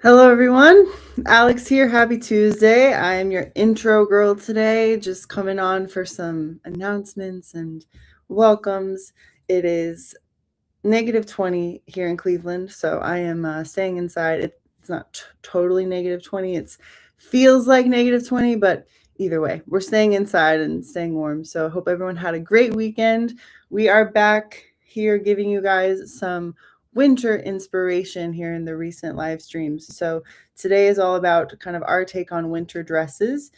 Hello, everyone. Alex here. Happy Tuesday. I am your intro girl today, just coming on for some announcements and welcomes. It is -20 here in Cleveland, so I am staying inside. It's not totally -20. It feels like -20, but either way, we're staying inside and staying warm. So I hope everyone had a great weekend. We are back here giving you guys some winter inspiration here in the recent live streams. So today is all about kind of our take on winter dresses.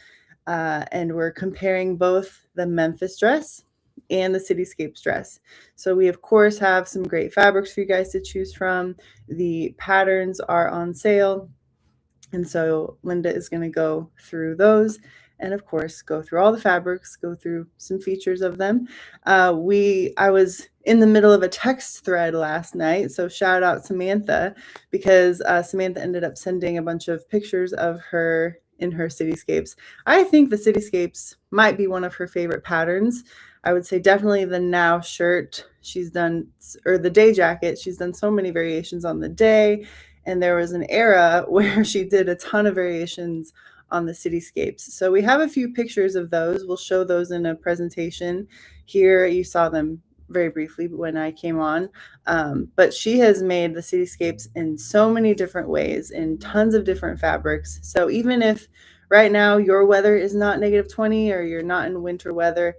And we're comparing both the Memphis dress and the Cityscapes dress. So we of course have some great fabrics for you guys to choose from. The patterns are on sale. And so Linda is going to go through those and of course go through all the fabrics, go through some features of them. I was in the middle of a text thread last night, so shout out Samantha, because Samantha ended up sending a bunch of pictures of her in her Cityscapes. I think the Cityscapes might be one of her favorite patterns. I would say definitely the now shirt she's done, or the day jacket. She's done so many variations on the day. And there was an era where she did a ton of variations on the Cityscapes. So we have a few pictures of those. We'll show those in a presentation. Here you saw them very briefly when I came on. But she has made the Cityscapes in so many different ways, in tons of different fabrics. So even if right now your weather is not -20 or you're not in winter weather,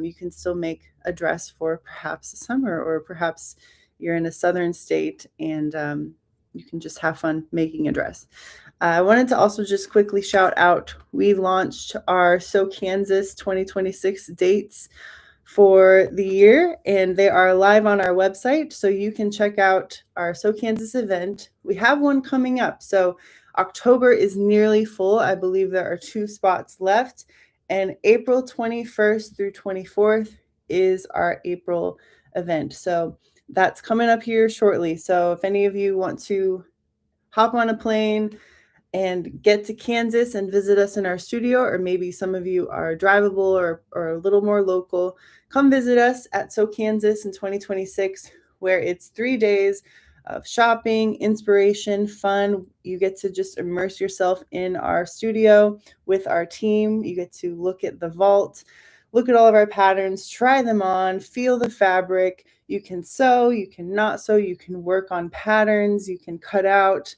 you can still make a dress for perhaps summer, or perhaps you're in a southern state and you can just have fun making a dress. I wanted to also just quickly shout out, we launched our So Kansas 2026 dates for the year, and they are live on our website, so you can check out our So Kansas event. We have one coming up, so October is nearly full. I believe there are 2 spots left, and April 21st through 24th is our April event. So that's coming up here shortly. So if any of you want to hop on a plane and get to Kansas and visit us in our studio, or maybe some of you are drivable or a little more local, come visit us at So Kansas in 2026, where it's 3 days of shopping, inspiration, fun. You get to just immerse yourself in our studio with our team. You get to look at the vault, look at all of our patterns, try them on, feel the fabric. You can sew, you can not sew, you can work on patterns, you can cut out.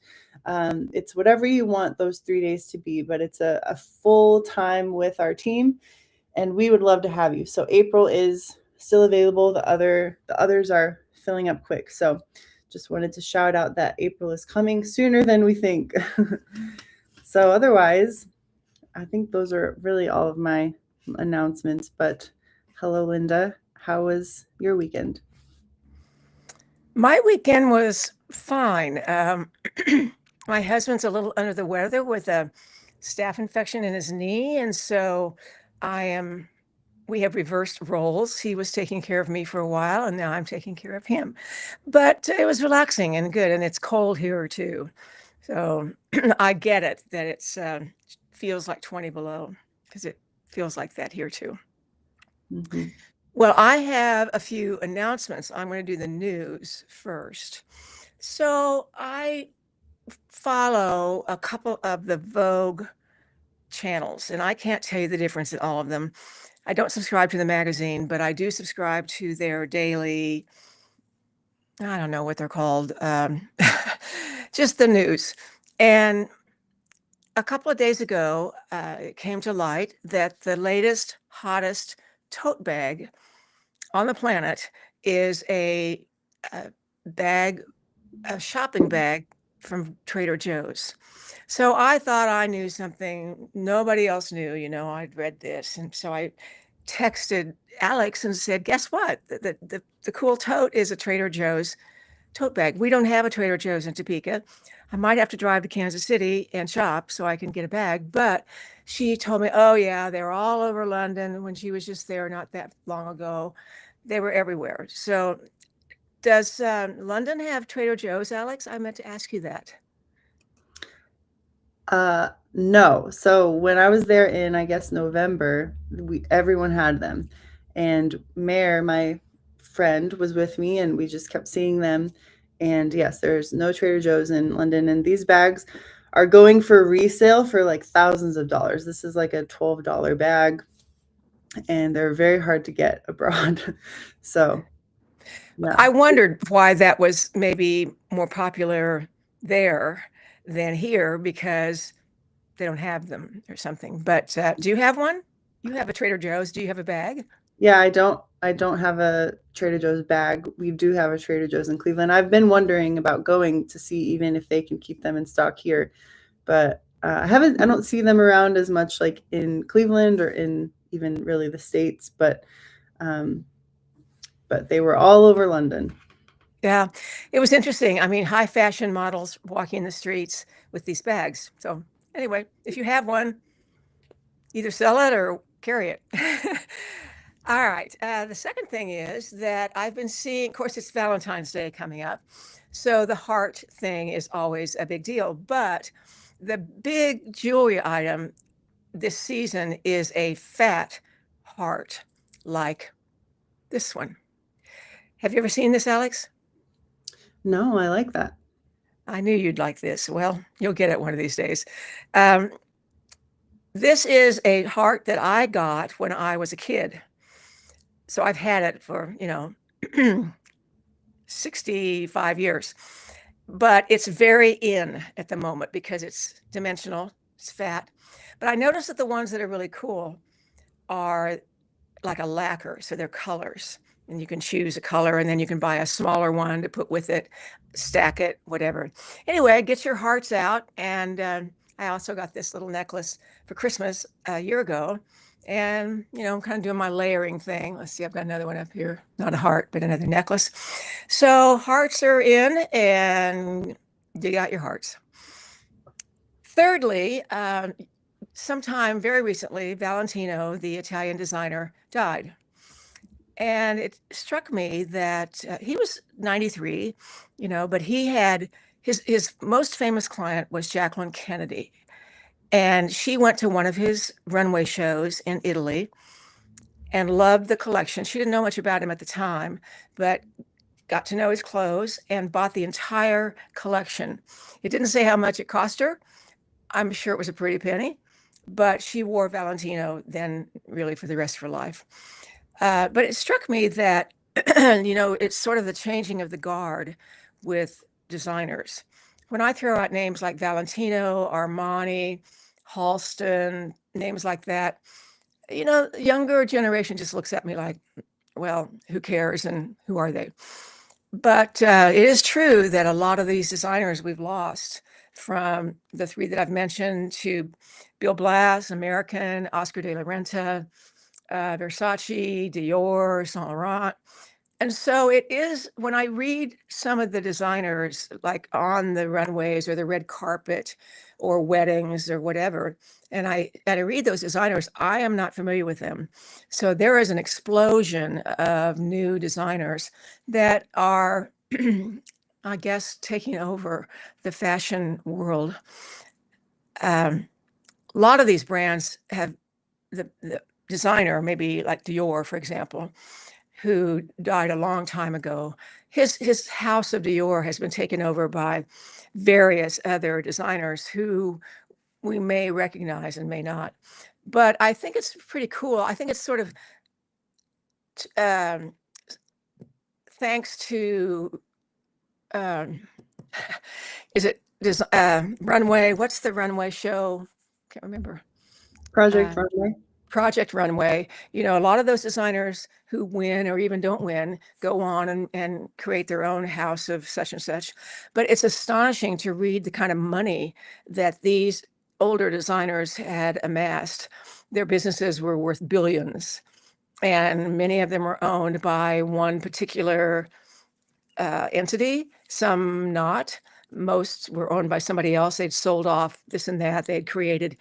It's whatever you want those 3 days to be, but it's a full time with our team, and we would love to have you. So April is still available. The others are filling up quick. So just wanted to shout out that April is coming sooner than we think. So otherwise, I think those are really all of my announcements. But hello, Linda. How was your weekend? My weekend was fine. My husband's a little under the weather with a staph infection in his knee, and so we have reversed roles. He was taking care of me for a while, and now I'm taking care of him. But it was relaxing and good, and it's cold here too. So I get it that it's feels like 20 below, because it feels like that here too. Mm-hmm. Well, I have a few announcements. I'm going to do the news first. So I follow a couple of the Vogue channels, and I can't tell you the difference in all of them. I don't subscribe to the magazine, but I do subscribe to their daily, I don't know what they're called, just the news. And a couple of days ago, it came to light that the latest, hottest tote bag on the planet is a shopping bag from Trader Joe's. So I thought I knew something nobody else knew. I'd read this, and so I texted Alex and said, guess what? The cool tote is a Trader Joe's tote bag. We don't have a Trader Joe's in Topeka. I might have to drive to Kansas City and shop so I can get a bag. But she told me, oh yeah, they're all over London. When she was just there not that long ago, they were everywhere. So does London have Trader Joe's, Alex? I meant to ask you that. No. So when I was there in, I guess, November, everyone had them. And Mare, my friend, was with me, and we just kept seeing them. And yes, there's no Trader Joe's in London. And these bags are going for resale for like thousands of dollars. This is like a $12 bag, and they're very hard to get abroad. So, yeah. I wondered why that was maybe more popular there than here, because they don't have them or something. But do you have one? You have a Trader Joe's. Do you have a bag? Yeah, I don't have a Trader Joe's bag. We do have a Trader Joe's in Cleveland. I've been wondering about going to see even if they can keep them in stock here, but I don't see them around as much like in Cleveland or in even really the States, um, but they were all over London. Yeah, it was interesting. I mean, high fashion models walking the streets with these bags. So anyway, if you have one, either sell it or carry it. All right. The second thing is that I've been seeing, of course, it's Valentine's Day coming up. So the heart thing is always a big deal. But the big jewelry item this season is a fat heart like this one. Have you ever seen this, Alex? No, I like that. I knew you'd like this. Well, you'll get it one of these days. Um, this is a heart that I got when I was a kid. So I've had it for, 65 years. But it's very in at the moment because it's dimensional, it's fat. But I noticed that the ones that are really cool are like a lacquer, so they're colors. And you can choose a color, and then you can buy a smaller one to put with it, stack it, whatever. Anyway, get your hearts out. And I also got this little necklace for Christmas a year ago. And, I'm kind of doing my layering thing. Let's see, I've got another one up here. Not a heart, but another necklace. So hearts are in, and you got your hearts. Thirdly, sometime very recently, Valentino, the Italian designer, died. And it struck me that he was 93, but he had his most famous client was Jacqueline Kennedy. And she went to one of his runway shows in Italy and loved the collection. She didn't know much about him at the time, but got to know his clothes and bought the entire collection. It didn't say how much it cost her. I'm sure it was a pretty penny, but she wore Valentino then really for the rest of her life. But it struck me that, it's sort of the changing of the guard with designers. When I throw out names like Valentino, Armani, Halston, names like that, the younger generation just looks at me like, well, who cares and who are they? But it is true that a lot of these designers we've lost, from the three that I've mentioned to Bill Blass, American, Oscar de la Renta, Versace, Dior, Saint Laurent. And so it is, when I read some of the designers, like on the runways or the red carpet or weddings or whatever, and I read those designers, I am not familiar with them. So there is an explosion of new designers that are, I guess, taking over the fashion world. A lot of these brands have the designer, maybe like Dior, for example, who died a long time ago. His house of Dior has been taken over by various other designers who we may recognize and may not. But I think it's pretty cool. I think it's sort of thanks to is it this runway? What's the runway show? Can't remember. Project Runway. Project Runway. A lot of those designers who win or even don't win go on and create their own house of such and such. But it's astonishing to read the kind of money that these older designers had amassed. Their businesses were worth billions, and many of them were owned by one particular entity, some not. Most were owned by somebody else. They'd sold off this and that. They'd created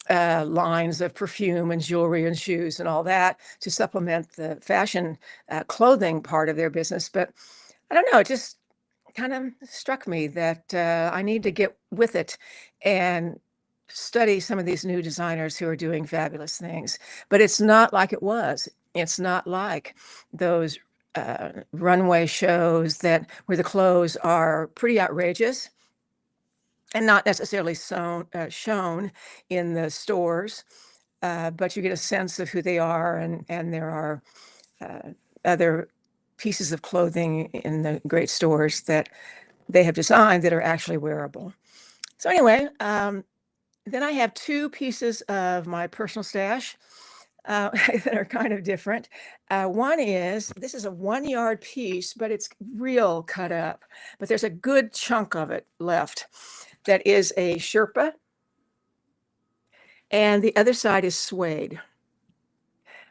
lines of perfume and jewelry and shoes and all that to supplement the fashion clothing part of their business. But I don't know, it just kind of struck me that I need to get with it and study some of these new designers who are doing fabulous things. But it's not like it was. It's not like those runway shows where the clothes are pretty outrageous and not necessarily shown in the stores, but you get a sense of who they are, and there are other pieces of clothing in the great stores that they have designed that are actually wearable. So anyway, then I have two pieces of my personal stash that are kind of different. This is a 1 yard piece, but it's real cut up, but there's a good chunk of it left. That is a Sherpa, and the other side is suede.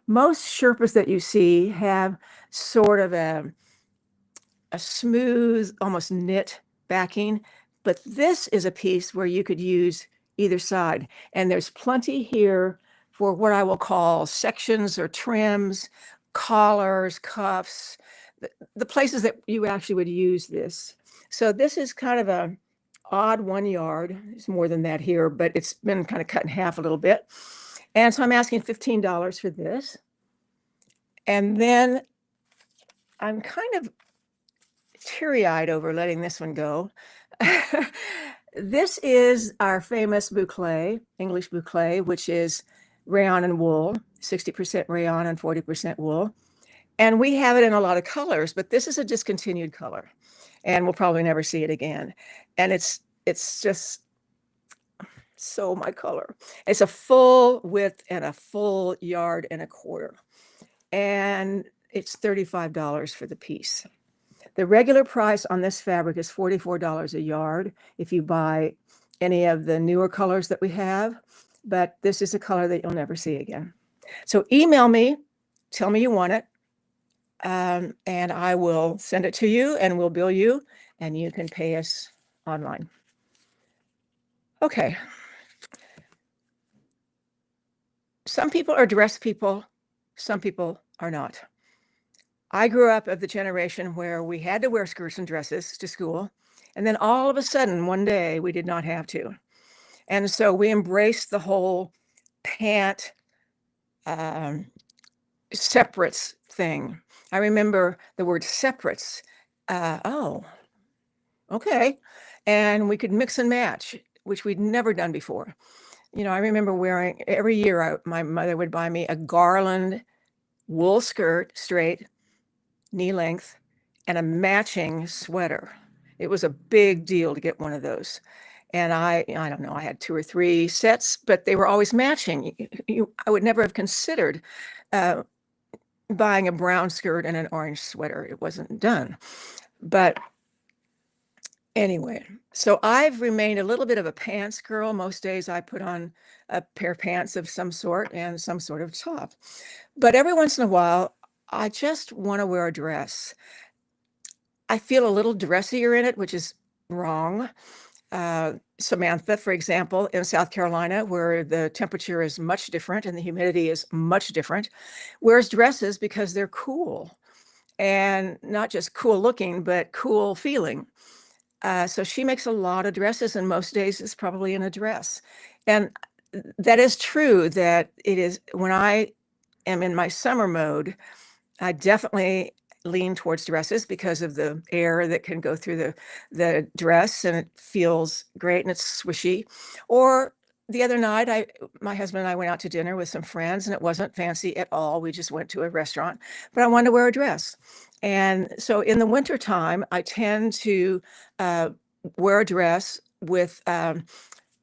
Most Sherpas that you see have sort of a smooth, almost knit backing, but this is a piece where you could use either side. And there's plenty here for what I will call sections or trims, collars, cuffs, the places that you actually would use this. So this is kind of a odd 1 yard. It's more than that here, but it's been kind of cut in half a little bit. And so I'm asking $15 for this. And then I'm kind of teary-eyed over letting this one go. This is our famous boucle, English boucle, which is rayon and wool, 60% rayon and 40% wool. And we have it in a lot of colors, but this is a discontinued color, and we'll probably never see it again. And it's just so my color. It's a full width and a full 1.25 yards. And it's $35 for the piece. The regular price on this fabric is $44 a yard if you buy any of the newer colors that we have, but this is a color that you'll never see again. So email me, tell me you want it, and I will send it to you, and we'll bill you, and you can pay us online. Okay. Some people are dress people, some people are not. I grew up of the generation where we had to wear skirts and dresses to school, and then all of a sudden, one day, we did not have to. And so we embraced the whole pant separates thing. I remember the word separates. Oh, okay. And we could mix and match, which we'd never done before. You know, I remember wearing every year, my mother would buy me a garland wool skirt, straight, knee length, and a matching sweater. It was a big deal to get one of those. And I don't know, I had 2 or 3 sets, but they were always matching. I would never have considered buying a brown skirt and an orange sweater. It wasn't done. But anyway, so I've remained a little bit of a pants girl. Most days I put on a pair of pants of some sort and some sort of top. But every once in a while, I just want to wear a dress. I feel a little dressier in it, which is wrong. Samantha, for example, in South Carolina, where the temperature is much different and the humidity is much different, wears dresses because they're cool, and not just cool looking, but cool feeling. So she makes a lot of dresses, and most days it's probably in a dress. And that is true that it is when I am in my summer mode, I definitely lean towards dresses because of the air that can go through the dress, and it feels great and it's swishy. Or the other night, my husband and I went out to dinner with some friends, and it wasn't fancy at all. We just went to a restaurant, but I wanted to wear a dress. And so in the wintertime, I tend to wear a dress with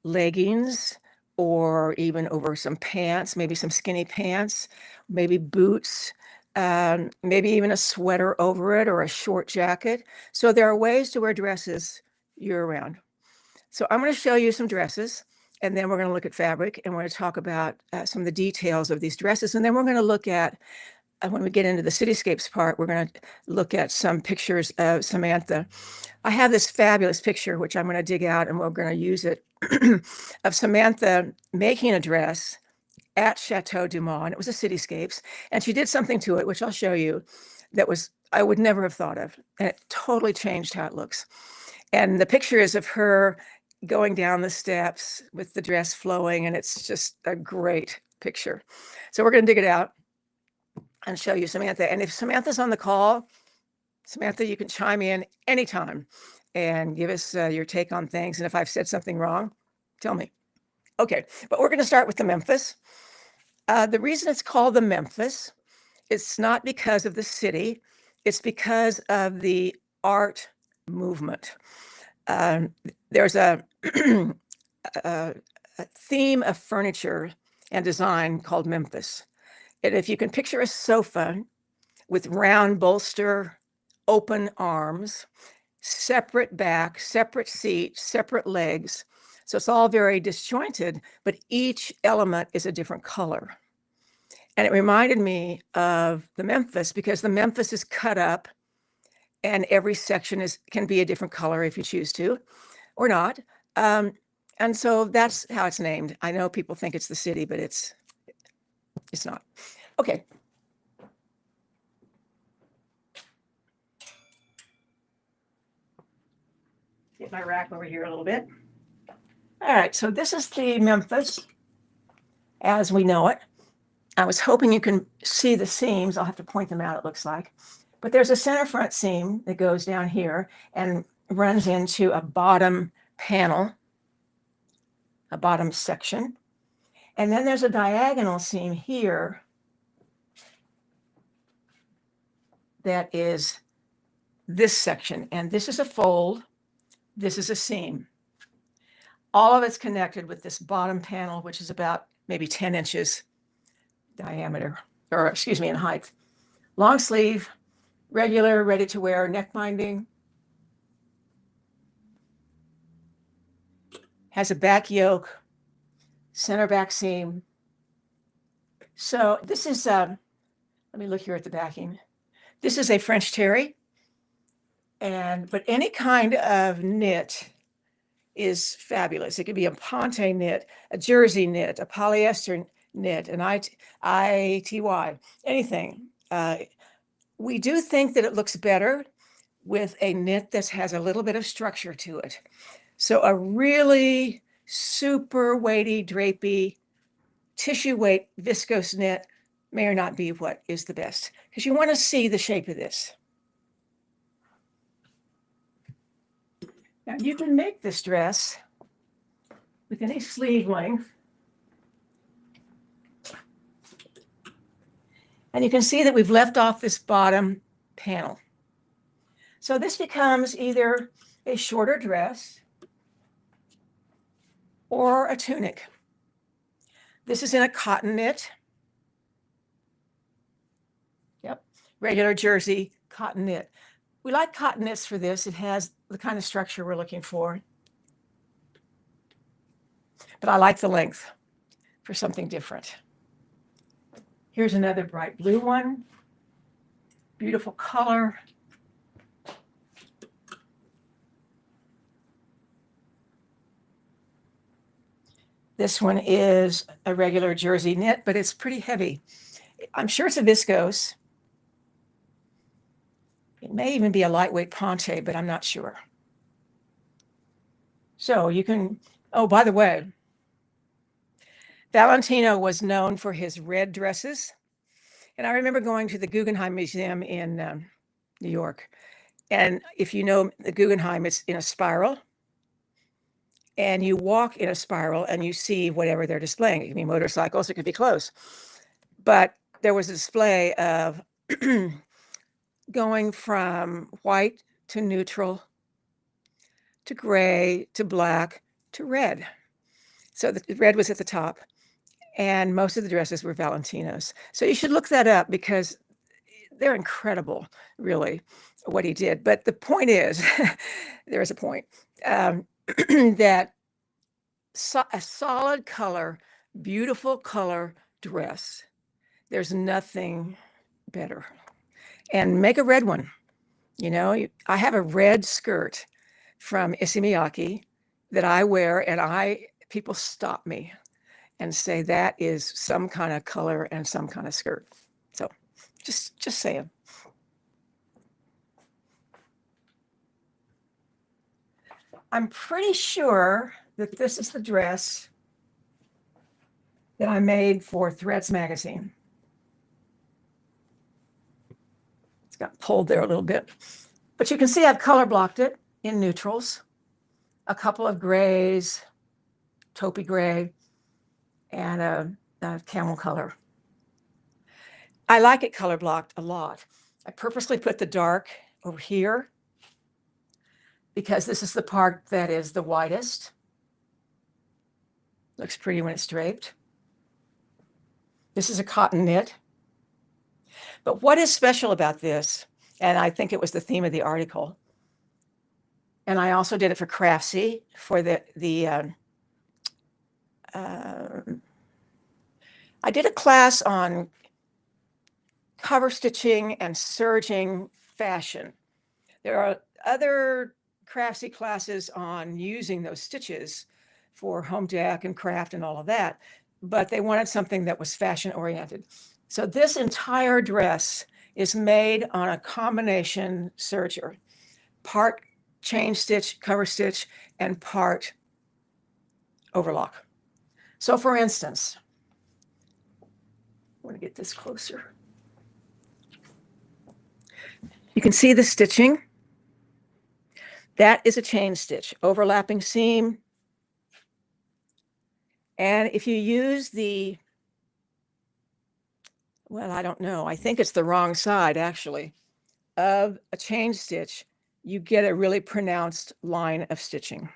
leggings, or even over some pants, maybe some skinny pants, maybe boots, maybe even a sweater over it, or a short jacket. So there are ways to wear dresses year-round. So I'm going to show you some dresses, and then we're going to look at fabric, and we're going to talk about some of the details of these dresses. And then we're going to look at, when we get into the cityscapes part, we're going to look at some pictures of Samantha. I have this fabulous picture, which I'm going to dig out, and we're going to use it, of Samantha making a dress at Chateau Du Mont. It was a Cityscapes, and she did something to it, which I'll show you, that I would never have thought of, and it totally changed how it looks. And the picture is of her going down the steps with the dress flowing, and it's just a great picture. So we're going to dig it out. and show you Samantha. And if Samantha's on the call, Samantha, you can chime in anytime and give us your take on things. And if I've said something wrong, tell me. Okay, but we're going to start with the Memphis. The reason it's called the Memphis, it's not because of the city, it's because of the art movement. There's a, a theme of furniture and design called Memphis. And if you can picture a sofa with round bolster, open arms, separate back, separate seat, separate legs. So it's all very disjointed, but each element is a different color. And it reminded me of the Memphis because the Memphis is cut up and every section can be a different color if you choose to or not. And so that's how it's named. I know people think it's the city, but it's not. Okay. Get my rack over here a little bit. All right, so this is the Memphis as we know it. I was hoping you can see the seams. I'll have to point them out, it looks like. But there's a center front seam that goes down here and runs into a bottom panel, a bottom section. And then there's a diagonal seam here that is this section. And this is a fold. This is a seam. All of it's connected with this bottom panel, which is about maybe 10 inches diameter, or excuse me, in height. Long sleeve, regular, ready to wear neck binding. Has a back yoke, center back seam. So this is, let me look here at the backing. This is a French terry, but any kind of knit is fabulous. It could be a ponte knit, a jersey knit, a polyester knit, an ITY, anything. We do think that it looks better with a knit that has a little bit of structure to it. So a really super weighty, drapey, tissue weight viscose knit may or not be what is the best, because you want to see the shape of this. Now you can make this dress with any sleeve length. And you can see that we've left off this bottom panel. So this becomes either a shorter dress or a tunic. This is in a cotton knit. Yep, regular jersey cotton knit. We like cotton knits for this. It has the kind of structure we're looking for. But I like the length for something different. Here's another bright blue one. Beautiful color. This one is a regular jersey knit, but it's pretty heavy. I'm sure it's a viscose. It may even be a lightweight ponte, but I'm not sure. So you can, oh, by the way, Valentino was known for his red dresses. And I remember going to the Guggenheim Museum in New York. And if you know the Guggenheim, it's in a spiral. And you walk in a spiral and you see whatever they're displaying. It can be motorcycles, it could be clothes. But there was a display of going from white to neutral to gray to black to red. So the red was at the top. And most of the dresses were Valentino's. So you should look that up because they're incredible, really, what he did. But the point is, there is a point, that a solid color, beautiful color dress, there's nothing better. And make a red one. You know, I have a red skirt from Issey Miyake that I wear, and people stop me and say that is some kind of color and some kind of skirt. So just saying. I'm pretty sure that this is the dress that I made for Threads magazine. It's got pulled there a little bit. But you can see I've color blocked it in neutrals, a couple of grays, taupey gray, and a camel color. I like it color blocked a lot. I purposely put the dark over here because this is the part that is the widest. Looks pretty when it's draped. This is a cotton knit. But what is special about this, and I think it was the theme of the article, and I also did it for Craftsy for I did a class on cover stitching and serging fashion. There are other Craftsy classes on using those stitches for home deck and craft and all of that, but they wanted something that was fashion oriented. So this entire dress is made on a combination serger, part chain stitch, cover stitch, and part overlock. So for instance, I want to get this closer. You can see the stitching. That is a chain stitch, overlapping seam. And if you use the, well, I don't know, I think it's the wrong side actually, of a chain stitch, you get a really pronounced line of stitching.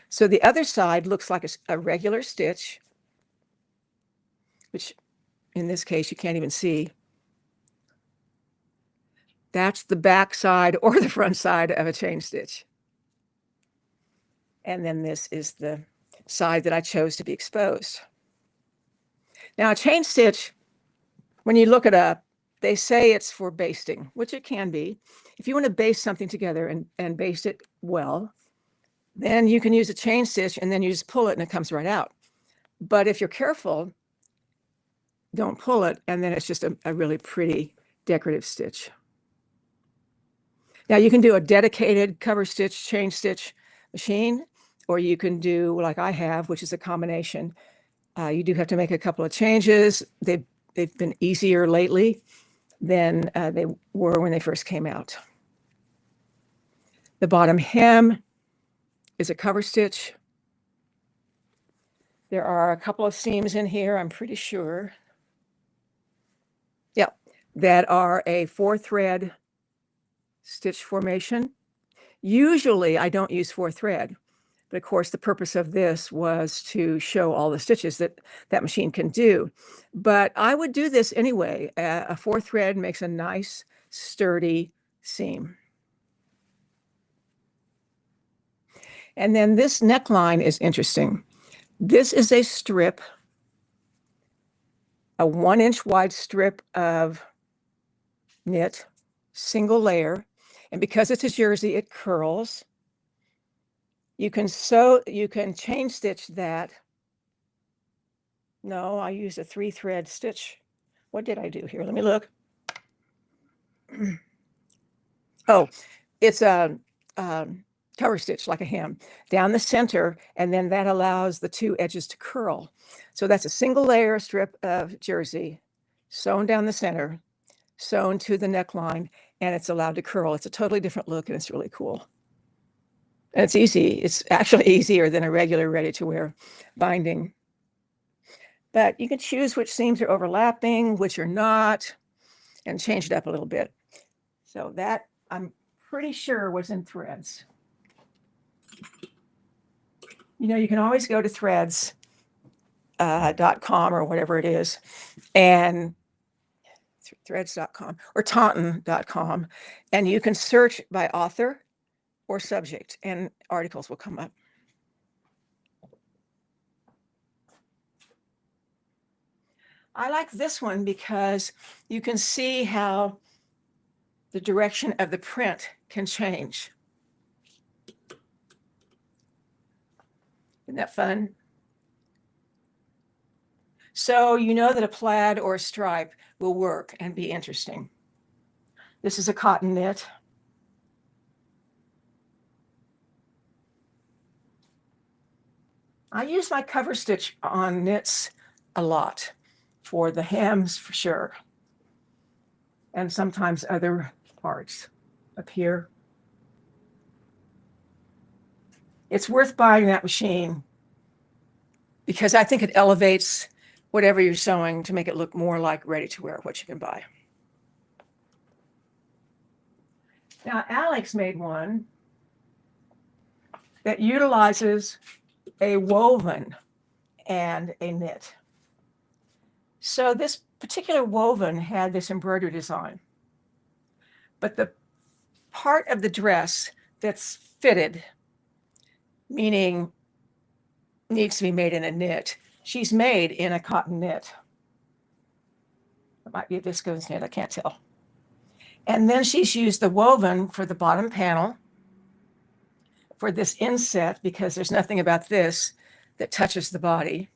So the other side looks like a regular stitch, which in this case you can't even see. That's the back side or the front side of a chain stitch. And then this is the side that I chose to be exposed. Now a chain stitch, when you look it up, they say it's for basting, which it can be. If you want to baste something together and baste it well, then you can use a chain stitch and then you just pull it and it comes right out. But if you're careful, don't pull it, and then it's just a really pretty decorative stitch. Now you can do a dedicated cover stitch, chain stitch machine, or you can do like I have, which is a combination. You do have to make a couple of changes. They've been easier lately than they were when they first came out. The bottom hem is a cover stitch. There are a couple of seams in here, I'm pretty sure. Yeah, that are a 4-thread stitch formation. Usually I don't use 4-thread, but of course the purpose of this was to show all the stitches that machine can do. But I would do this anyway. A 4-thread makes a nice sturdy seam. And then this neckline is interesting. This is a strip, a 1-inch wide strip of knit, single layer. And because it's a jersey, it curls. You can chain stitch that. No, I used a 3-thread stitch. What did I do here? Let me look. Oh, it's a cover stitch, like a hem, down the center, and then that allows the 2 edges to curl. So that's a single layer strip of jersey, sewn down the center, sewn to the neckline, and it's allowed to curl. It's a totally different look, and it's really cool. And it's easy. It's actually easier than a regular ready-to-wear binding. But you can choose which seams are overlapping, which are not, and change it up a little bit. So that, I'm pretty sure, was in threads. You know, you can always go to threads.com or whatever it is, and threads.com or taunton.com, and you can search by author or subject, and articles will come up. I like this one because you can see how the direction of the print can change. Isn't that fun? So you know that a plaid or a stripe will work and be interesting. This is a cotton knit. I use my cover stitch on knits a lot, for the hems for sure. and sometimes other parts up here. It's worth buying that machine because I think it elevates whatever you're sewing to make it look more like ready to wear, what you can buy. Now, Alex made one that utilizes a woven and a knit. So this particular woven had this embroidery design, but the part of the dress that's fitted, meaning needs to be made in a knit, she's made in a cotton knit. It might be a viscose knit, I can't tell. And then she's used the woven for the bottom panel, for this inset, because there's nothing about this that touches the body,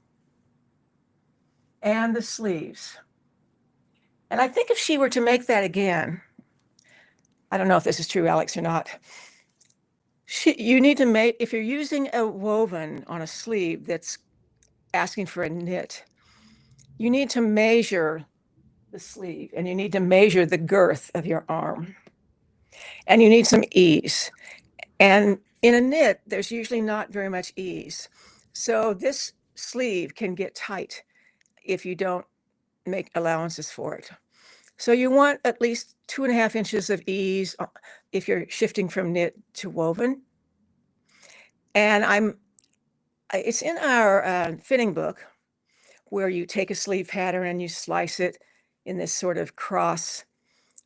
and the sleeves. And I think if she were to make that again, I don't know if this is true, Alex, or not. You need to make, if you're using a woven on a sleeve that's asking for a knit, you need to measure the sleeve and you need to measure the girth of your arm. And you need some ease. And in a knit, there's usually not very much ease. So this sleeve can get tight if you don't make allowances for it. So you want at least 2.5 inches of ease if you're shifting from knit to woven. And it's in our fitting book where you take a sleeve pattern and you slice it in this sort of cross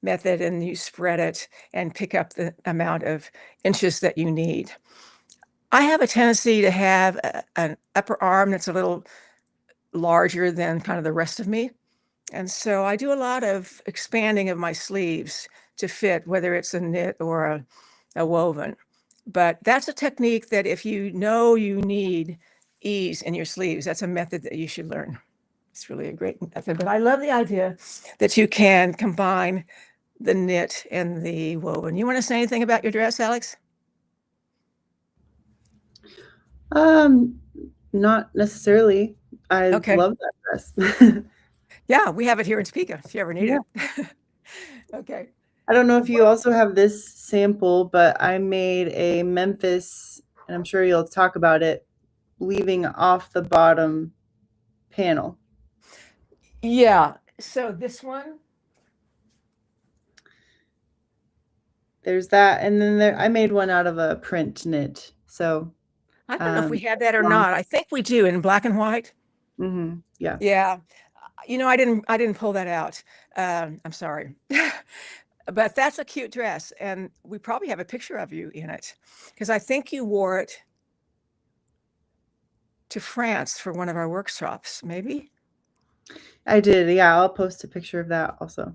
method and you spread it and pick up the amount of inches that you need. I have a tendency to have an upper arm that's a little larger than kind of the rest of me. And so I do a lot of expanding of my sleeves to fit, whether it's a knit or a woven. But that's a technique that if you know you need ease in your sleeves, that's a method that you should learn. It's really a great method. But I love the idea that you can combine the knit and the woven. You want to say anything about your dress, Alex? Not necessarily. I Okay. love that dress. Yeah, we have it here in Topeka if you ever need it. Okay. I don't know if you also have this sample, but I made a Memphis, and I'm sure you'll talk about it, leaving off the bottom panel. Yeah. So this one. There's that, and then I made one out of a print knit. So I don't know if we have that or not. I think we do in black and white. Mm-hmm. Yeah. Yeah. You know, I didn't pull that out. I'm sorry. But that's a cute dress. And we probably have a picture of you in it because I think you wore it to France for one of our workshops, maybe? I did. Yeah, I'll post a picture of that also.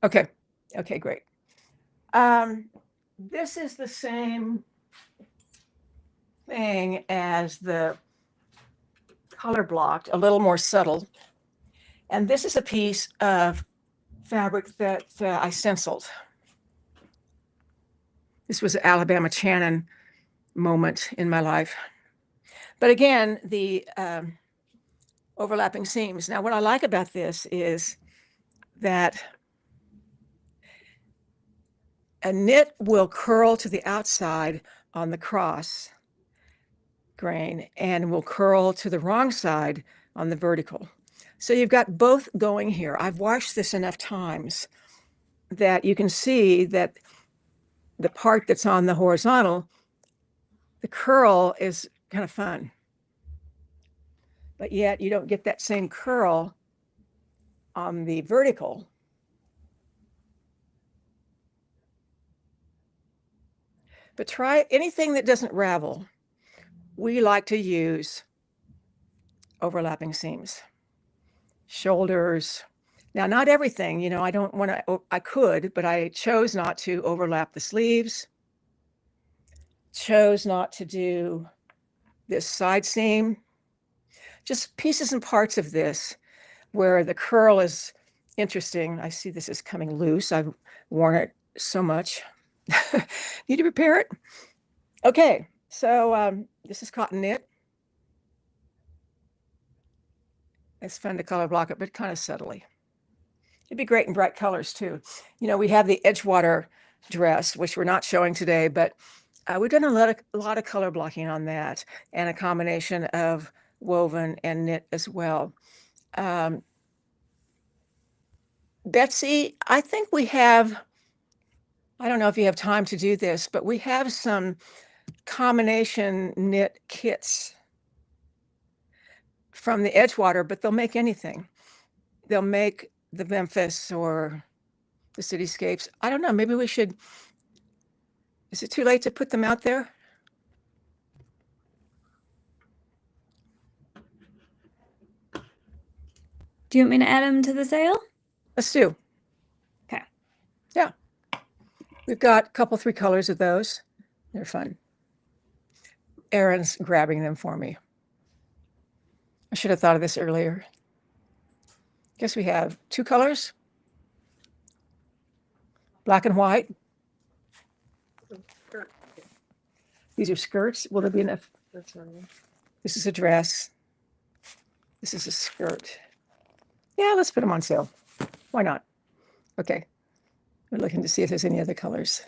Okay. Okay, great. This is the same thing as the color blocked, a little more subtle. And this is a piece of fabric that I stenciled. This was an Alabama Channon moment in my life. But again, the overlapping seams. Now, what I like about this is that a knit will curl to the outside on the cross grain and will curl to the wrong side on the vertical. So you've got both going here. I've washed this enough times that you can see that the part that's on the horizontal, the curl is kind of fun. But yet you don't get that same curl on the vertical. But try anything that doesn't ravel. We like to use overlapping seams, shoulders. Now, not everything, you know, I don't want to, I could, but I chose not to overlap the sleeves, chose not to do this side seam, just pieces and parts of this where the curl is interesting. I see this is coming loose. I've worn it so much. Need to repair it. Okay, so this is cotton knit. It's fun to color block it, but kind of subtly. It'd be great in bright colors too. You know, we have the Edgewater dress, which we're not showing today, but we've done a lot of color blocking on that, and a combination of woven and knit as well. Betsy, I think we have, I don't know if you have time to do this, but we have some combination knit kits from the Edgewater, but they'll make anything. They'll make the Memphis or the Cityscapes. I don't know, maybe we should, is it too late to put them out there? Do you want me to add them to the sale? Let's do. Okay. Yeah. We've got a couple, 3 colors of those. They're fun. Erin's grabbing them for me. I should have thought of this earlier. Guess we have 2 colors. Black and white. These are skirts. Will there be enough? This is a dress. This is a skirt. Yeah, let's put them on sale. Why not? Okay. We're looking to see if there's any other colors.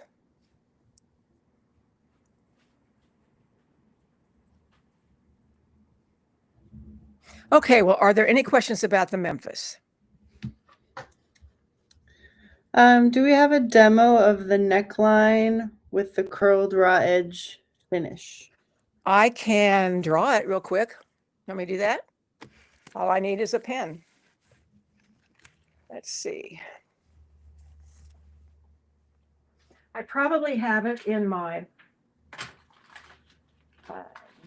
Okay, well, are there any questions about the Memphis? Do we have a demo of the neckline with the curled raw edge finish? I can draw it real quick. Want me to do that? All I need is a pen. Let's see. I probably have it in my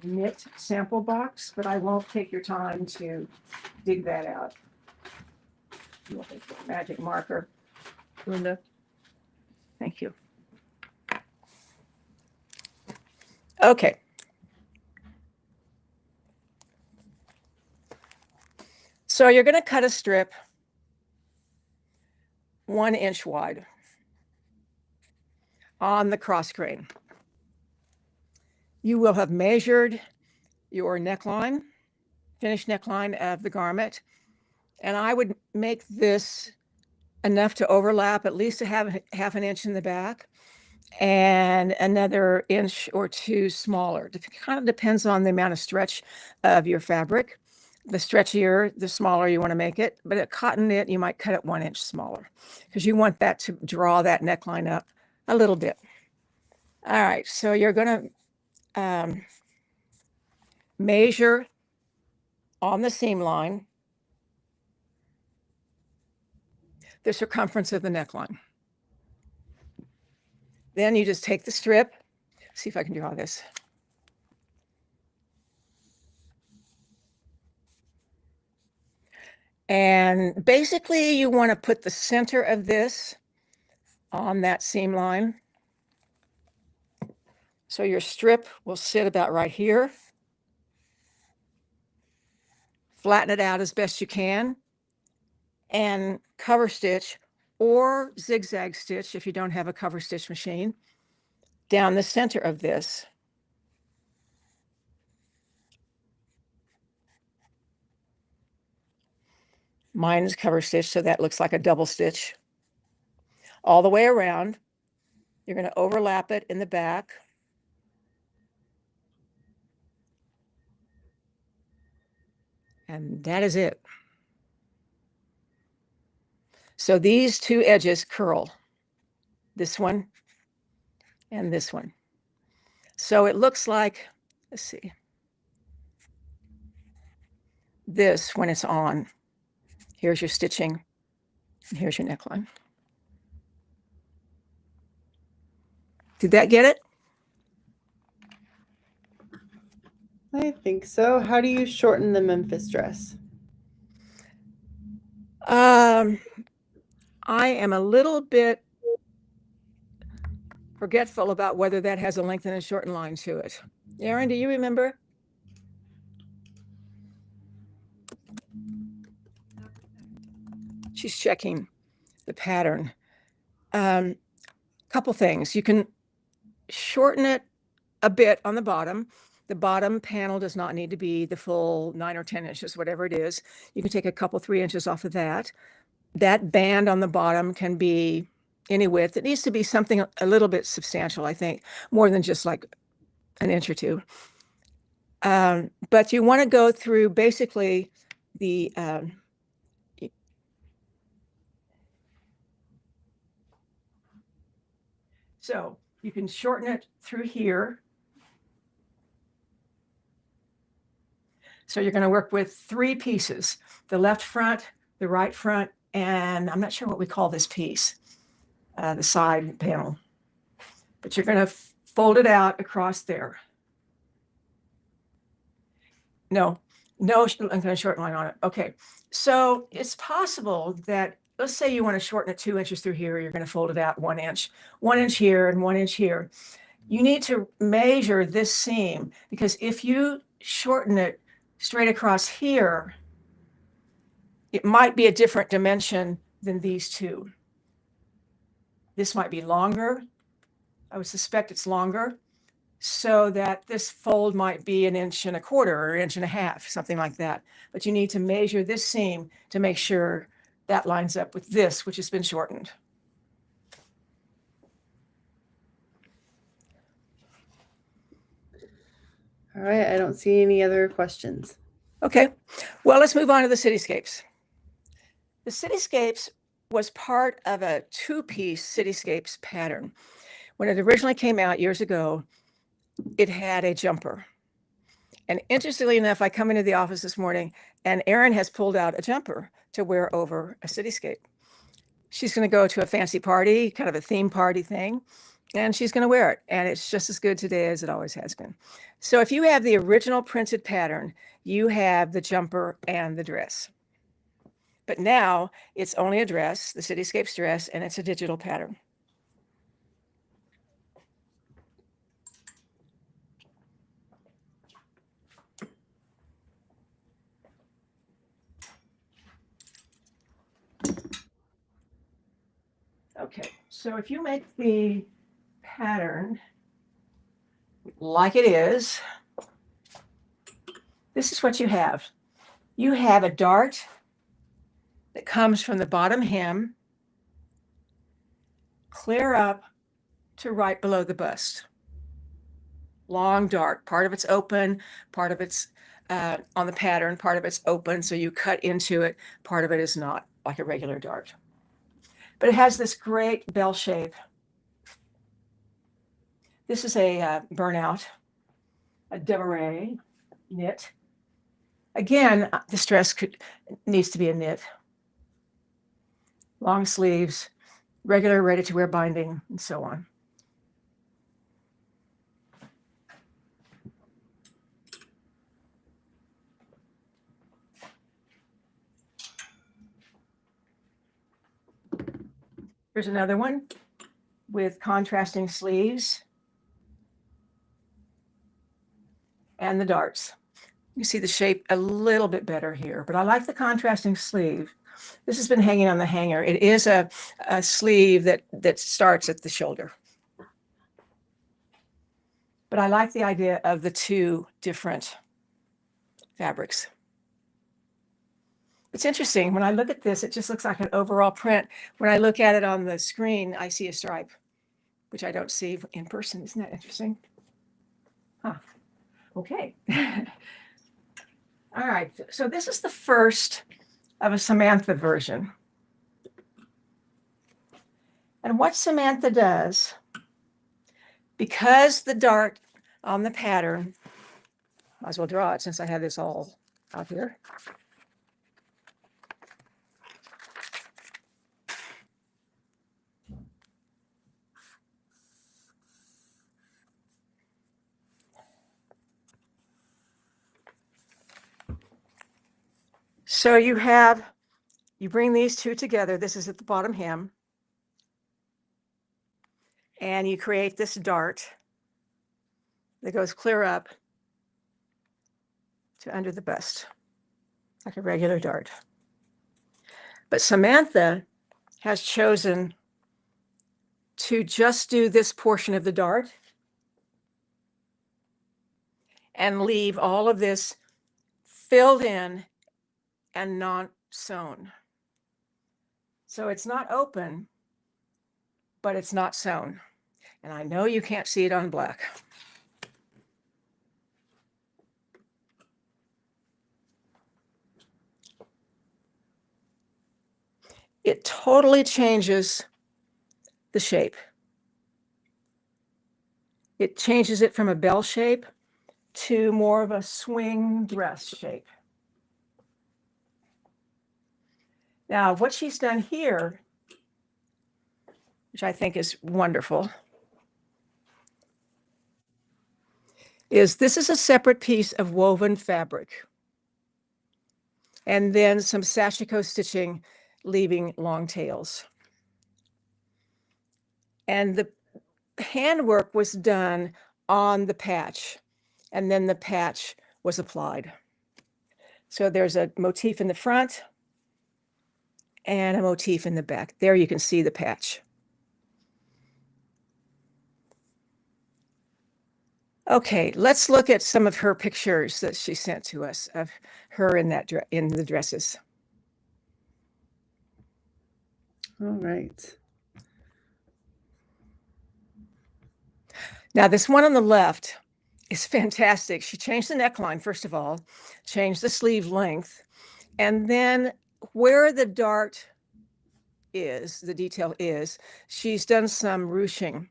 knit sample box, but I won't take your time to dig that out. You'll take the magic marker, Linda. Thank you. Okay. So you're going to cut a strip 1 inch wide on the cross grain. You will have measured your neckline, finished neckline of the garment, and I would make this enough to overlap at least to have half an inch in the back and another inch or 2 smaller. It kind of depends on the amount of stretch of your fabric. The stretchier, the smaller you want to make it, but at cotton knit, you might cut it 1 inch smaller because you want that to draw that neckline up a little bit. All right, so you're going to measure on the seam line the circumference of the neckline. Then you just take the strip. See if I can draw this. And basically you want to put the center of this on that seam line. So your strip will sit about right here. Flatten it out as best you can and cover stitch or zigzag stitch if you don't have a cover stitch machine down the center of this. Mine is cover stitch, so that looks like a double stitch. All the way around, you're going to overlap it in the back. And that is it. So these 2 edges curl, this one and this one. So it looks like, let's see, this when it's on. Here's your stitching, and here's your neckline. Did that get it? I think so. How do you shorten the Memphis dress? I am a little bit forgetful about whether that has a lengthen and shorten line to it. Erin, do you remember? She's checking the pattern. Couple things. You can shorten it a bit on the bottom. The bottom panel does not need to be the full 9 or 10 inches, whatever it is. You can take a couple, 3 inches off of that. that band on the bottom can be any width. It needs to be something a little bit substantial, I think, more than just like an inch or two. But you want to go through basically the so you can shorten it through here. So you're going to work with 3 pieces, the left front, the right front, and I'm not sure what we call this piece, the side panel. But you're going to fold it out across there. No, I'm going to shorten line on it. Okay, so it's possible that, let's say you want to shorten it 2 inches through here, you're going to fold it out 1 inch, 1 inch here and 1 inch here. You need to measure this seam, because if you shorten it straight across here, it might be a different dimension than these two. This might be longer. I would suspect it's longer, so that this fold might be 1.25 inches or 1.5 inches, something like that. But you need to measure this seam to make sure that lines up with this, which has been shortened. All right, I don't see any other questions. Okay, well, let's move on to the Cityscapes. The Cityscapes was part of a 2-piece Cityscapes pattern. When it originally came out years ago, it had a jumper. And interestingly enough, I come into the office this morning and Erin has pulled out a jumper to wear over a Cityscape. She's going to go to a fancy party, kind of a theme party thing, and she's going to wear it. And it's just as good today as it always has been. So if you have the original printed pattern, you have the jumper and the dress. But now it's only a dress, the Cityscapes dress, and it's a digital pattern. Okay, so if you make the pattern like it is, this is what you have. You have a dart that comes from the bottom hem clear up to right below the bust. Long dart, part of it's open, part of it's on the pattern, part of it's open, so you cut into it, part of it is not, like a regular dart. But it has this great bell shape. This is a burnout, a demarré knit. Again, this dress needs to be a knit. Long sleeves, regular ready-to-wear binding, and so on. Here's another one with contrasting sleeves and the darts. You see the shape a little bit better here, but I like the contrasting sleeve. This has been hanging on the hanger. It is a sleeve that starts at the shoulder. But I like the idea of the 2 different fabrics. It's interesting. When I look at this, it just looks like an overall print. When I look at it on the screen, I see a stripe, which I don't see in person. Isn't that interesting? Huh. Okay. All right. So this is the first of a Samantha version. And what Samantha does, because the dart on the pattern, might as well draw it since I have this all out here. So you bring these 2 together. This is at the bottom hem. And you create this dart that goes clear up to under the bust, like a regular dart. But Samantha has chosen to just do this portion of the dart and leave all of this filled in and not sewn. So it's not open, but it's not sewn. And I know you can't see it on black. It totally changes the shape. It changes it from a bell shape to more of a swing dress shape. Now, what she's done here, which I think is wonderful, is this is a separate piece of woven fabric. And then some sashiko stitching, leaving long tails. And the handwork was done on the patch, and then the patch was applied. So there's a motif in the front and a motif in the back. There you can see the patch. Okay, let's look at some of her pictures that she sent to us of her in the dresses. All right. Now, this one on the left is fantastic. She changed the neckline, first of all, changed the sleeve length, and then where the dart is, the detail is, she's done some ruching,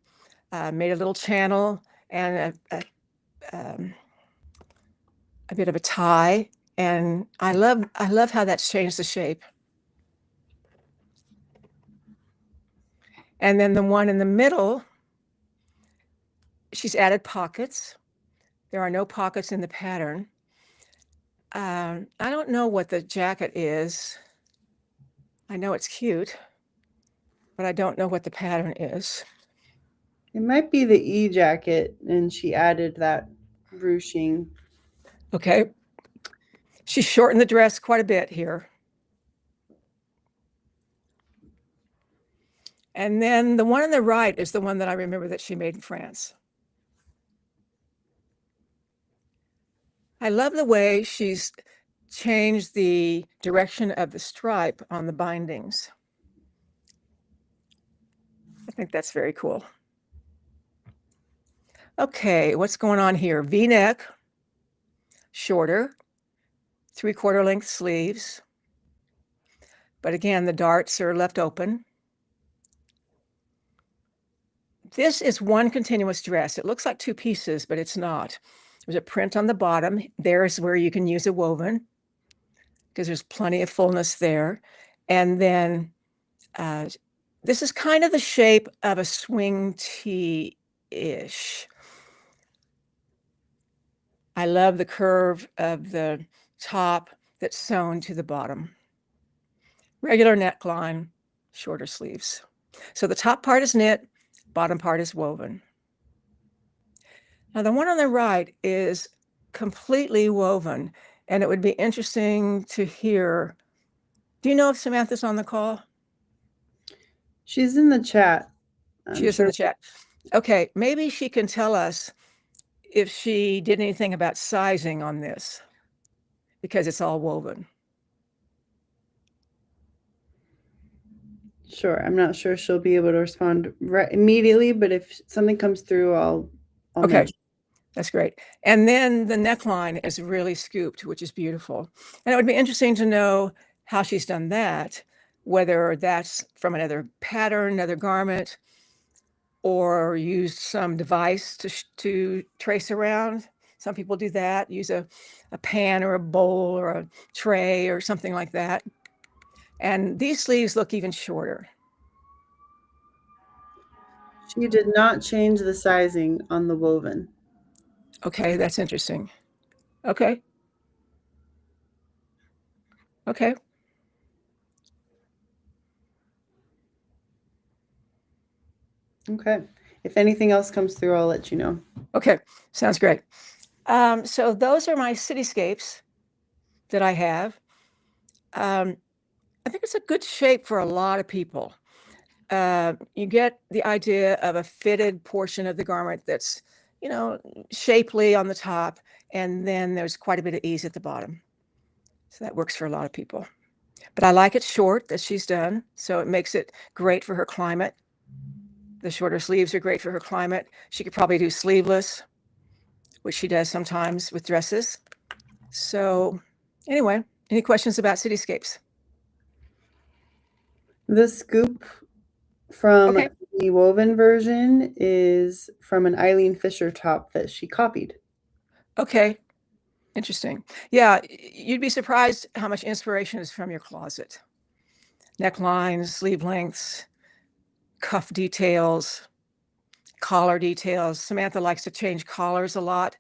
made a little channel and a bit of a tie, and I love how that's changed the shape. And then the one in the middle, she's added pockets. There are no pockets in the pattern. I don't know what the jacket is. I know it's cute, but I don't know what the pattern is. It might be the E jacket, and she added that ruching. Okay. She shortened the dress quite a bit here. And then the one on the right is the one that I remember that she made in France. I love the way she's changed the direction of the stripe on the bindings. I think that's very cool. Okay, what's going on here? V-neck, shorter, 3/4 length sleeves. But again, the darts are left open. This is one continuous dress. It looks like two pieces, but it's not. There's a print on the bottom. There's where you can use a woven because there's plenty of fullness there. And then this is kind of the shape of a swing tee-ish. I love the curve of the top that's sewn to the bottom. Regular neckline, shorter sleeves. So the top part is knit, bottom part is woven. Now the one on the right is completely woven, and it would be interesting to hear. Do you know if Samantha's on the call? She's in the chat. She is in the chat. Okay, maybe she can tell us if she did anything about sizing on this, because it's all woven. Sure. I'm not sure she'll be able to respond immediately, but if something comes through, I'll Okay, mention. that's great. And then the neckline is really scooped, which is beautiful. And it would be interesting to know how she's done that, whether that's from another pattern, another garment, or used some device to trace around. Some people do that, use a pan or a bowl or a tray or something like that. And these sleeves look even shorter. She did not change the sizing on the woven. Okay, that's interesting. Okay. Okay. Okay. If anything else comes through, I'll let you know. Okay, sounds great. So those are my cityscapes that I have. I think it's a good shape for a lot of people. You get the idea of a fitted portion of the garment that's, you know, shapely on the top, and then there's quite a bit of ease at the bottom. So that works for a lot of people. But I like it short that she's done, so it makes it great for her climate. The shorter sleeves are great for her climate. She could probably do sleeveless, which she does sometimes with dresses. So anyway, any questions about Cityscapes? The scoop from Okay. the woven version is from an Eileen Fisher top that she copied. Okay. Interesting. Yeah, you'd be surprised how much inspiration is from your closet. Necklines, sleeve lengths, cuff details, collar details. Samantha likes to change collars a lot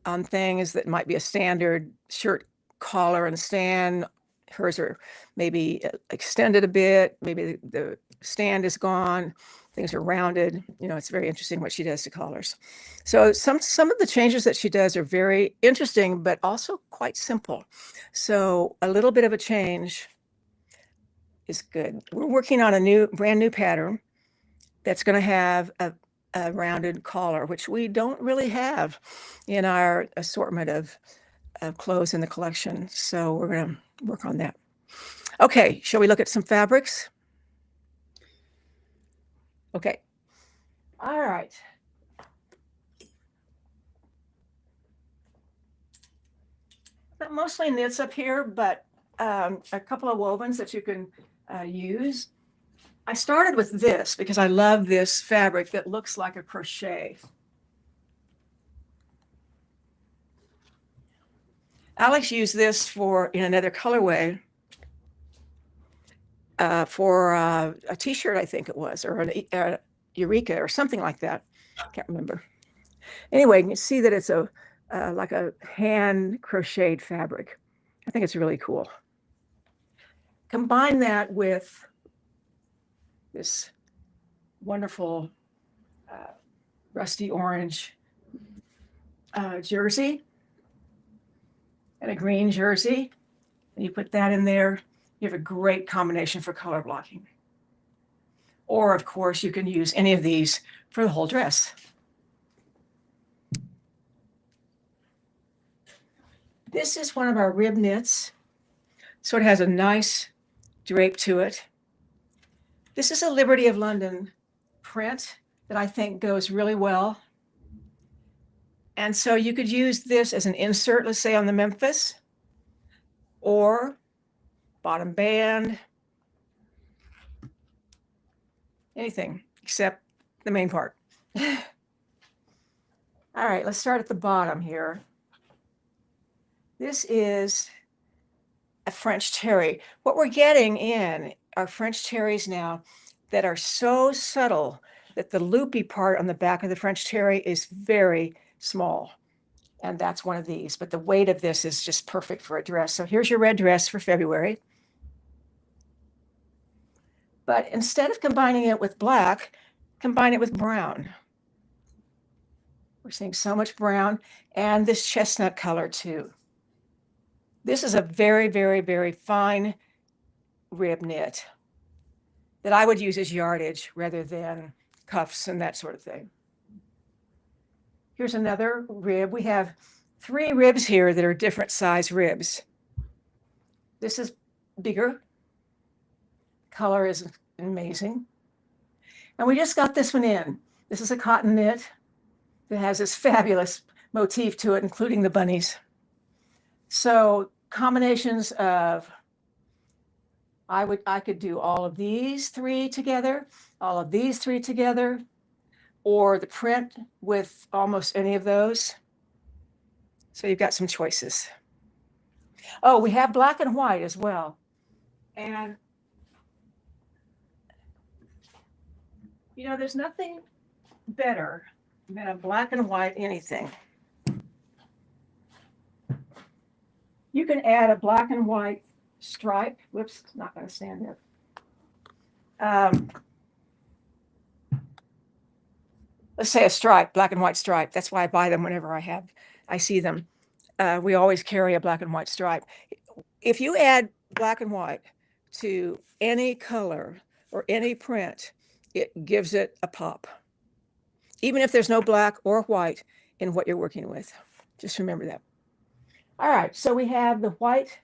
on things that might be a standard shirt collar and stand. Hers are maybe extended a bit. Maybe the stand is gone. Things are rounded. You know, it's very interesting what she does to collars. So some of the changes that she does are very interesting, but also quite simple. So a little bit of a change is good. We're working on a brand new pattern that's going to have a rounded collar, which we don't really have in our assortment of clothes in the collection. So we're going to work on that. Okay, shall we look at some fabrics? Okay. All right. Mostly knits up here, but a couple of wovens that you can use. I started with this because I love this fabric that looks like a crochet. Alex used this in another colorway for a t-shirt, I think it was, or a Eureka or something like that. Can't remember. Anyway, you can see that it's like a hand crocheted fabric. I think it's really cool. Combine that with this wonderful rusty orange jersey and a green jersey, and you put that in there, you have a great combination for color blocking. Or, of course, you can use any of these for the whole dress. This is one of our rib knits, so it has a nice drape to it. This is a Liberty of London print that I think goes really well. And so you could use this as an insert, let's say on the Memphis, or bottom band, anything except the main part. All right, let's start at the bottom here. This is a French terry. What we're getting in are French terries now that are so subtle that the loopy part on the back of the French terry is very small. And that's one of these, but the weight of this is just perfect for a dress. So here's your red dress for February. But instead of combining it with black, combine it with brown. We're seeing so much brown and this chestnut color too. This is a very, very, very fine rib knit that I would use as yardage rather than cuffs and that sort of thing. Here's another rib. We have 3 ribs here that are different size ribs. This is bigger. Color is amazing. And we just got this one in. This is a cotton knit that has this fabulous motif to it, including the bunnies. So combinations of, I could do all of these 3 together, all of these 3 together, or the print with almost any of those. So you've got some choices. Oh, we have black and white as well. And you know, there's nothing better than a black and white anything. You can add a black and white stripe. Whoops, it's not going to stand there. Let's say a stripe, black and white stripe. That's why I buy them whenever I see them. We always carry a black and white stripe. If you add black and white to any color or any print, it gives it a pop. Even if there's no black or white in what you're working with. Just remember that. All right, so we have the white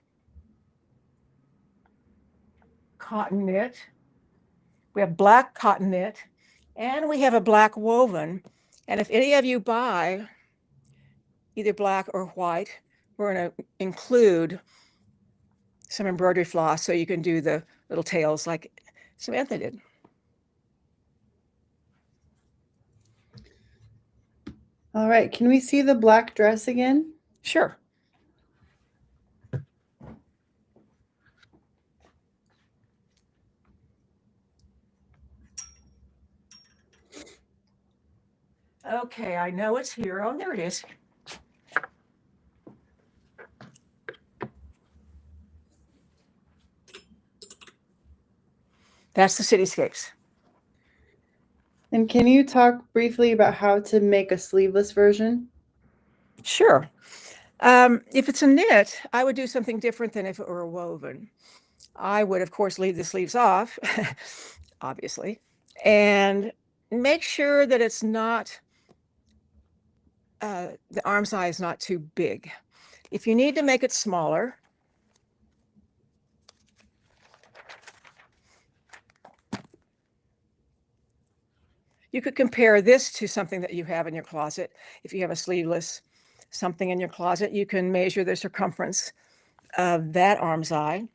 cotton knit. We have black cotton knit, and we have a black woven. And if any of you buy either black or white, we're going to include some embroidery floss so you can do the little tails like Samantha did. All right, can we see the black dress again? Sure. Okay, I know it's here. Oh, there it is. That's the Cityscapes. And can you talk briefly about how to make a sleeveless version? Sure. If it's a knit, I would do something different than if it were a woven. I would, of course, leave the sleeves off, obviously, and make sure that it's not, the arm size is not too big. If you need to make it smaller, you could compare this to something that you have in your closet. If you have a sleeveless something in your closet, you can measure the circumference of that arm's eye.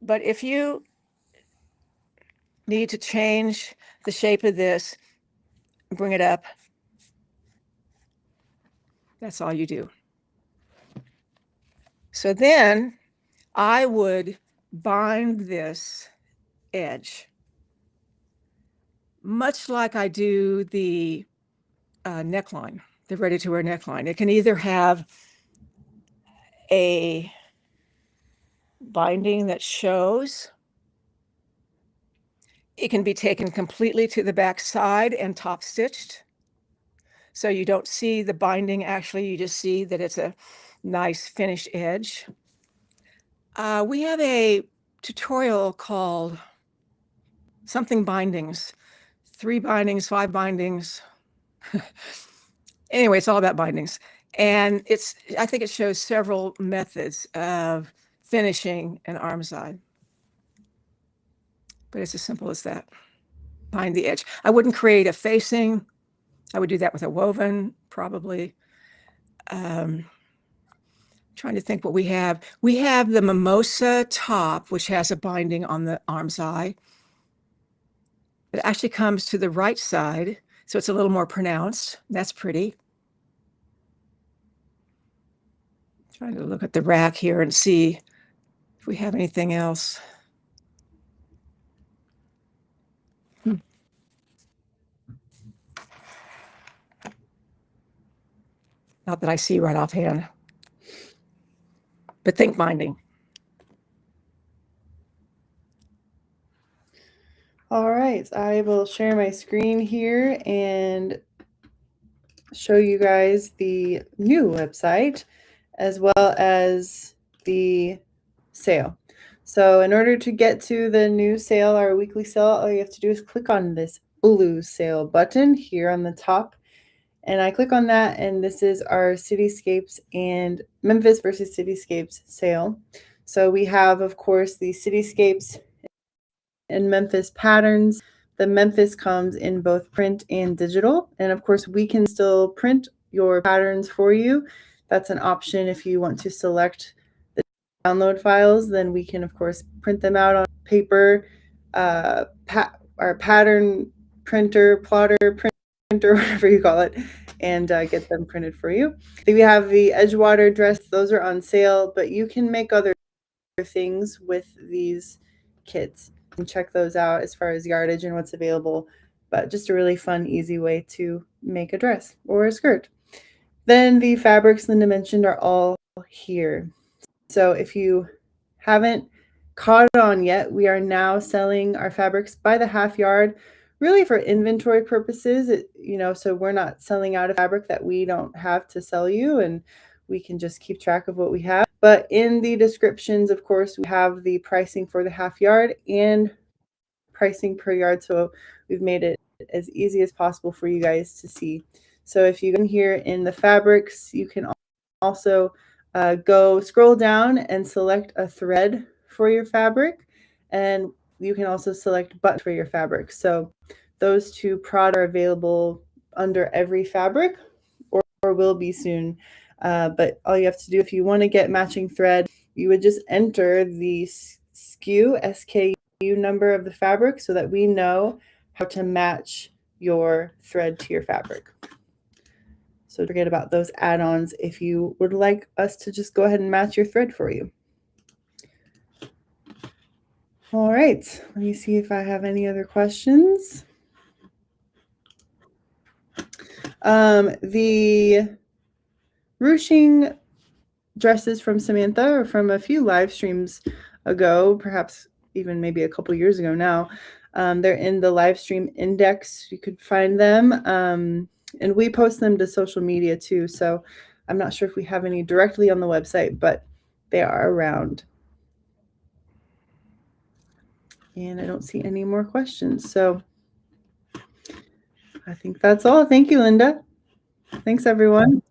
But if you need to change the shape of this, bring it up, that's all you do. So then I would bind this edge, much like I do the neckline, the ready-to-wear neckline. It can either have a binding that shows, it can be taken completely to the back side and top stitched. So you don't see the binding actually, you just see that it's a nice finished edge. We have a tutorial called something bindings, 3 bindings, 5 bindings. Anyway, it's all about bindings. And I think it shows several methods of finishing an arm side. But it's as simple as that. Bind the edge. I wouldn't create a facing. I would do that with a woven, probably. Trying to think what we have. We have the mimosa top, which has a binding on the arm's eye. It actually comes to the right side, so it's a little more pronounced. That's pretty. Trying to look at the rack here and see if we have anything else. Not that I see right offhand. But think binding. All right, I will share my screen here and show you guys the new website as well as the sale. So in order to get to the new sale, our weekly sale, all you have to do is click on this blue sale button here on the top. And I click on that, and this is our Cityscapes and Memphis versus Cityscapes sale. So we have, of course, the Cityscapes and Memphis patterns. The Memphis comes in both print and digital. And of course, we can still print your patterns for you. That's an option if you want to select the download files, then we can, of course, print them out on paper, our pattern printer, plotter, printer, whatever you call it, and get them printed for you. We have the Edgewater dress. Those are on sale, but you can make other things with these kits and check those out as far as yardage and what's available. But just a really fun, easy way to make a dress or a skirt. Then the fabrics Linda mentioned are all here. So if you haven't caught on yet, we are now selling our fabrics by the half yard, really for inventory purposes. So we're not selling out a fabric that we don't have to sell you, and we can just keep track of what we have. But in the descriptions, of course, we have the pricing for the half yard and pricing per yard. So we've made it as easy as possible for you guys to see. So if you go in here in the fabrics, you can also go scroll down and select a thread for your fabric. and you can also select buttons for your fabric. So those 2 products are available under every fabric, or will be soon. But all you have to do, if you want to get matching thread, you would just enter the SKU number of the fabric so that we know how to match your thread to your fabric. So forget about those add-ons if you would like us to just go ahead and match your thread for you. All right, let me see if I have any other questions. The ruching dresses from Samantha are from a few live streams ago, perhaps even maybe a couple years ago now. They're in the live stream index. You could find them. And we post them to social media too. So I'm not sure if we have any directly on the website, but they are around. And I don't see any more questions. So I think that's all. Thank you, Linda. Thanks, everyone.